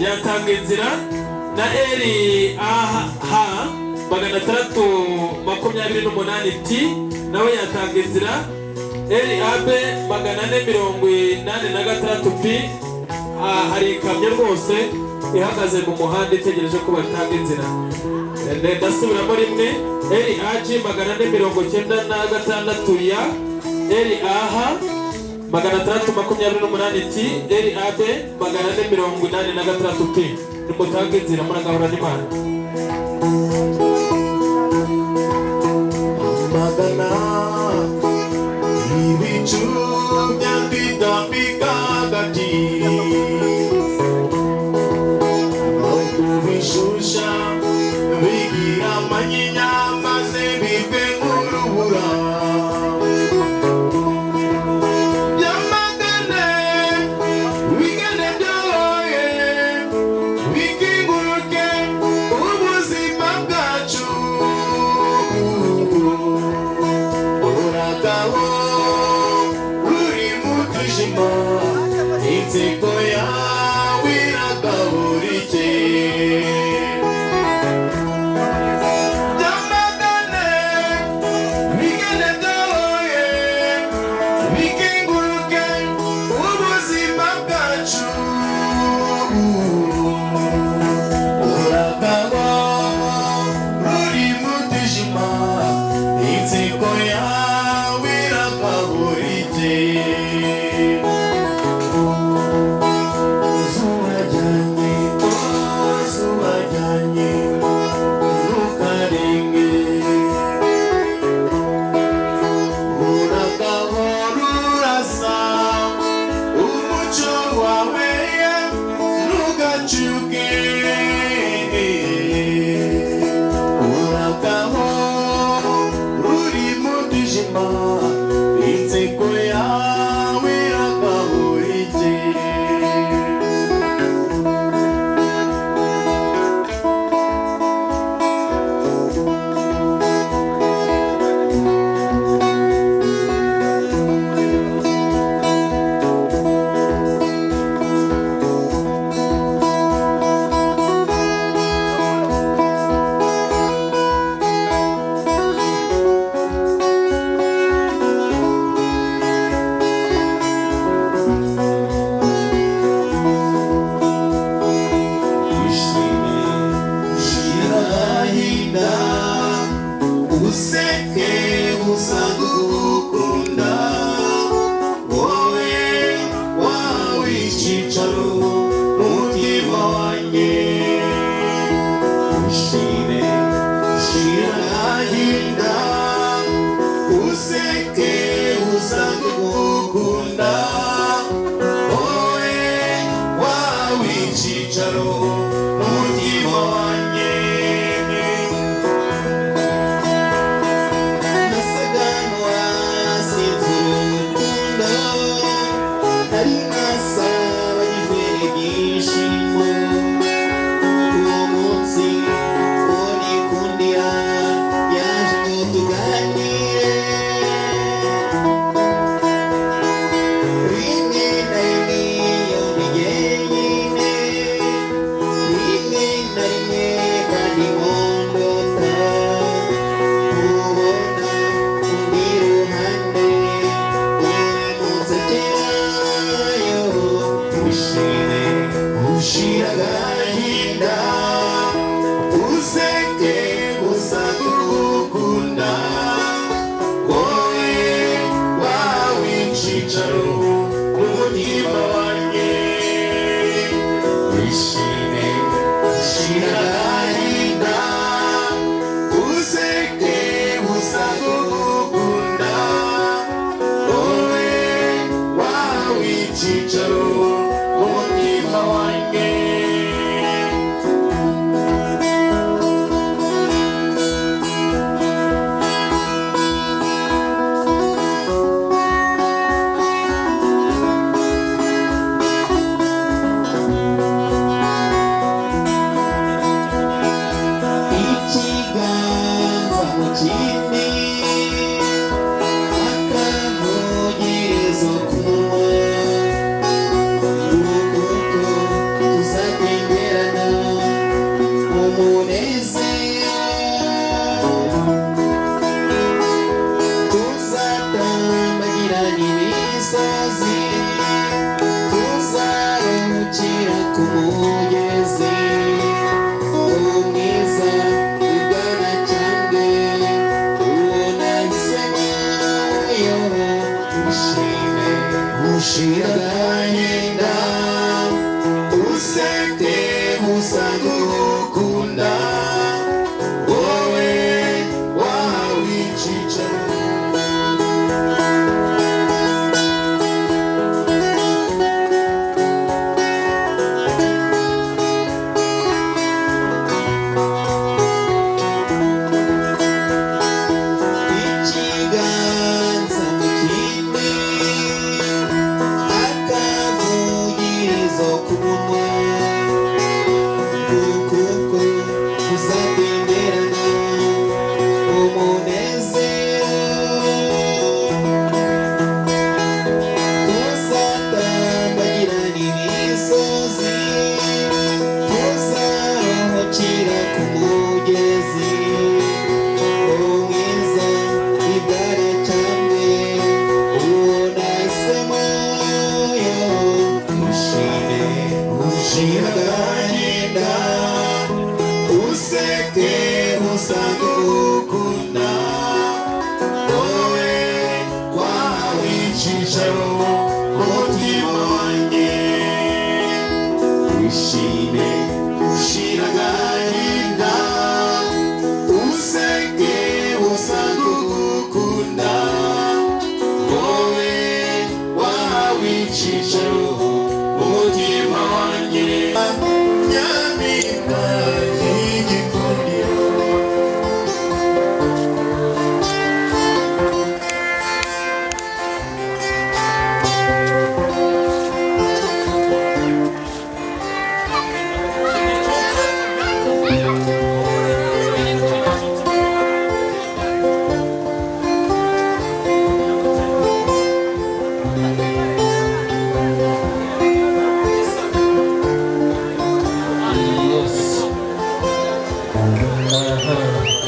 yatanga inzira na Eri aha magana 328 T nawe yatanga inzira Eri abe magana 486 P hari ikamyo rwose ihagaze mu muhanda itegereje ko batanga inzira. Ndasubiramo rimwe Eri aji magana 496 ya Eri aha magana 328 T Eri abe magana 486 P nimutanga inzira muragahora n'Imana. Magana ibicu byambitambika hagati kubishusha bigira amanyinya maze bive nk'urubura byamagane bigane byoye bikinguruke ubuzima twajyanye ntukarenge uragahora urasa umuco wawe ntugacuke uragahora uri mu mwijima inseko yawe iragahora ikeye useke usanga ugukunda wowe wawe icyicaro mu mutima wanjye ushire shira agahinda useke usanga ugukunda wowe wawe icyicaro mu mutima wanjye ushira agahinda useke usanga ugukunda wowe wawe icyicaro mu mutima wanjye wishime ushira agahinda useke usanga ugukunda wowe wawe icyicaro mu mutima wanjye ikiganza mu kindi akavugirizo ku munwa urukundo tuzagenderana umunezero tuzatambagirana imisozi tuzaruhukira ku mugezi umwiza ugana cyangwe ubona isemayo ushime ushira agahinda useke usanga ugukunda wowe wawe icyicaro ikiganza mu kindi akavugirizo ku munwa urukundo tuzagenderana umunezero tuzatambagirana imisozi tuzaruhukira ku mugezi umwiza ibware cyane ubona isemayo ushime ushira agahinda useke usanga ugukunda wowe wawe icyicaro mu mutima wanjye wishime ushira agahinda Aha.